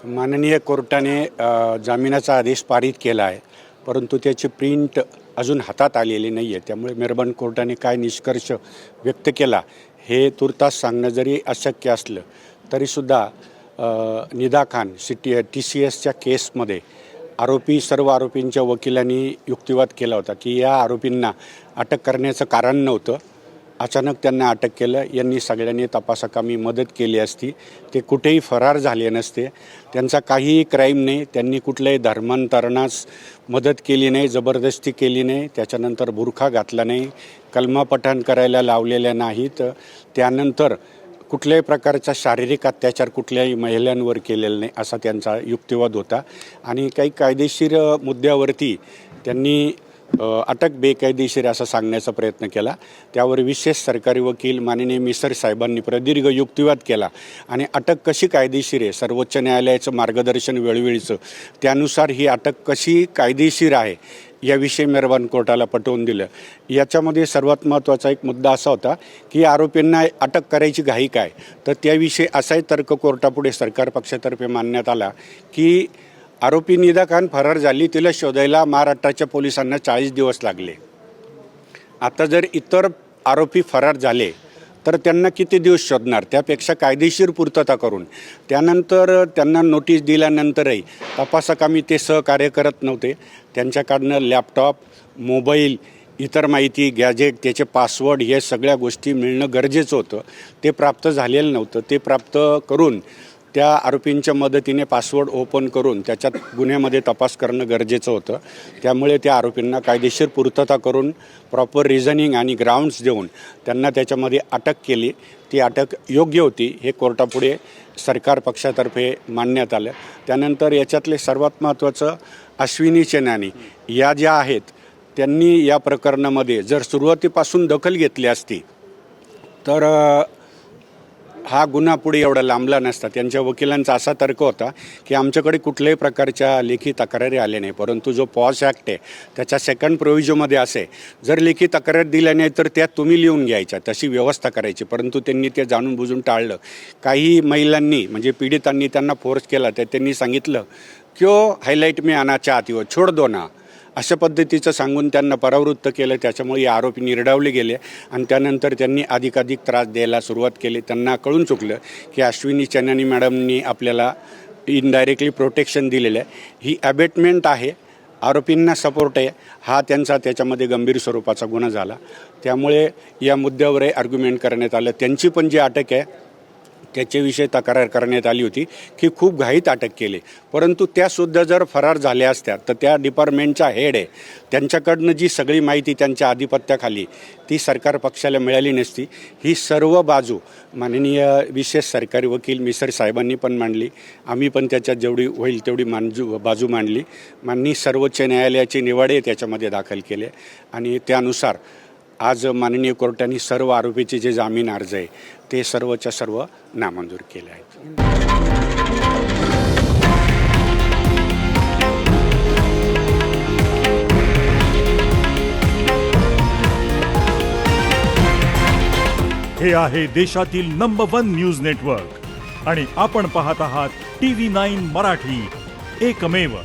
माननीय कोर्टाने जामिनाचा आदेश पारित केला आहे, परंतु त्याची प्रिंट अजून हातात आलेली नाही आहे. त्यामुळे मेहरबान कोर्टाने काय निष्कर्ष व्यक्त केला हे तुर्तास सांगणं जरी अशक्य असलं तरीसुद्धा निदा खान TCSच्या केसमध्ये सर्व आरोपींच्या वकिलांनी युक्तिवाद केला होता की या आरोपींना अटक करण्याचं कारण नव्हतं. अचानक त्यांना अटक केलं. यांनी सगळ्यांनी तपासाकामी मदत केली असती, ते कुठेही फरार झाले नसते. त्यांचा काहीही क्राईम नाही. त्यांनी कुठल्याही धर्मांतरणास मदत केली नाही, जबरदस्ती केली नाही, त्याच्यानंतर बुरखा घातला नाही, कलमा पठण करायला लावलेल्या नाहीत. त्यानंतर कुठल्याही प्रकारचा शारीरिक अत्याचार कुठल्याही महिलांवर केलेला नाही असा त्यांचा युक्तिवाद होता. आणि काही कायदेशीर मुद्द्यावरती त्यांनी अटक बेकायदेशीर असं सांगण्याचा प्रयत्न केला. त्यावर विशेष सरकारी वकील माननीय मिसर साहेबांनी प्रदीर्घ युक्तिवाद केला आणि अटक कशी कायदेशीर आहे, सर्वोच्च न्यायालयाचं मार्गदर्शन वेळोवेळीचं, त्यानुसार ही अटक कशी कायदेशीर आहे याविषयी मेहरबान कोर्टाला पटवून दिलं. याच्यामध्ये सर्वात महत्त्वाचा एक मुद्दा असा होता की आरोपींना अटक करायची घाई काय, तर त्याविषयी असाही तर्क कोर्टापुढे सरकार पक्षातर्फे मांडण्यात आला की आरोपी निदा खान फरार झाली, तिला शोधायला महाराष्ट्राच्या पोलिसांना 40 दिवस लागले. आता जर इतर आरोपी फरार झाले तर त्यांना किती दिवस शोधणार? त्यापेक्षा कायदेशीर पूर्तता करून त्यानंतर त्यांना नोटीस दिल्यानंतरही तपासाकामी ते सहकार्य करत नव्हते. त्यांच्याकडनं लॅपटॉप, मोबाईल, इतर माहिती, गॅजेट, त्याचे पासवर्ड हे सगळ्या गोष्टी मिळणं गरजेचं होतं. ते प्राप्त झालेलं नव्हतं. ते प्राप्त करून त्या आरोपींच्या मदतीने पासवर्ड ओपन करून त्याच्यात गुन्ह्यामध्ये तपास करणं गरजेचं होतं. त्यामुळे त्या आरोपींना कायदेशीर पूर्तता करून प्रॉपर रिझनिंग आणि ग्राउंड्स देऊन त्यांना त्याच्यामध्ये अटक केली. ती अटक योग्य होती हे कोर्टापुढे सरकार पक्षातर्फे मांडण्यात आलं. त्यानंतर याच्यातले सर्वात महत्त्वाचं अश्विनी चेनानी या ज्या आहेत त्यांनी या प्रकरणामध्ये जर सुरुवातीपासून दखल घेतली असती तर हा गुन्हा पुढे एवढा लांबला नसता. त्यांच्या वकिलांचा असा तर्क होता की आमच्याकडे कुठल्याही प्रकारच्या लेखी तक्रारी आल्या नाही, परंतु जो पॉश ॲक्ट आहे त्याच्या सेकंड प्रोव्हिजनमध्ये असे जर लेखी तक्रार दिल्या नाही तर त्यात तुम्ही लिहून घ्यायच्या, तशी व्यवस्था करायची. परंतु त्यांनी ते जाणून बुजून टाळलं. काही महिलांनी म्हणजे पीडितांनी त्यांना फोर्स केला, तर त्यांनी सांगितलं क्यों हायलाईट में आना चाहती हो, छोड दो ना, अशा पद्धतीचं सांगून त्यांना परावृत्त केलं. त्याच्यामुळे या आरोपी निर्डावले गेले आणि त्यानंतर त्यांनी अधिकाधिक त्रास द्यायला सुरुवात केली. त्यांना कळून चुकलं की अश्विनी चेनानी मॅडमनी आपल्याला इनडायरेक्टली प्रोटेक्शन दिलेलं आहे, ही ॲबेटमेंट आहे, आरोपींना सपोर्ट आहे, हा त्यांचा त्याच्यामध्ये गंभीर स्वरूपाचा गुन्हा झाला. त्यामुळे या मुद्द्यावरही आर्ग्युमेंट करण्यात आलं. त्यांची पण जी अटक आहे त्याच्याविषयी तक्रार करण्यात आली होती की खूप घाईत अटक केली, परंतु त्यासुद्धा जर फरार झाल्या असत्या तर त्या डिपार्टमेंटचा हेड आहे, त्यांच्याकडनं जी सगळी माहिती त्यांच्या आधिपत्याखाली ती सरकार पक्षाला मिळाली नसती. ही सर्व बाजू माननीय विशेष सरकारी वकील मिसर साहेबांनी पण मांडली. आम्ही पण त्याच्यात जेवढी होईल तेवढी बाजू मांडली. माननीय सर्वोच्च न्यायालयाचे निवाडे त्याच्यामध्ये दाखल केले आणि त्यानुसार आज माननीय कोर्टाने सर्व आरोपीचे जे जामीन अर्ज आहे ते सर्वच्या सर्व नामंजूर केले आहेत. हे आहे देशातील नंबर 1 न्यूज नेटवर्क आणि आपण पाहत आहात TV9 मराठी, एकमेव.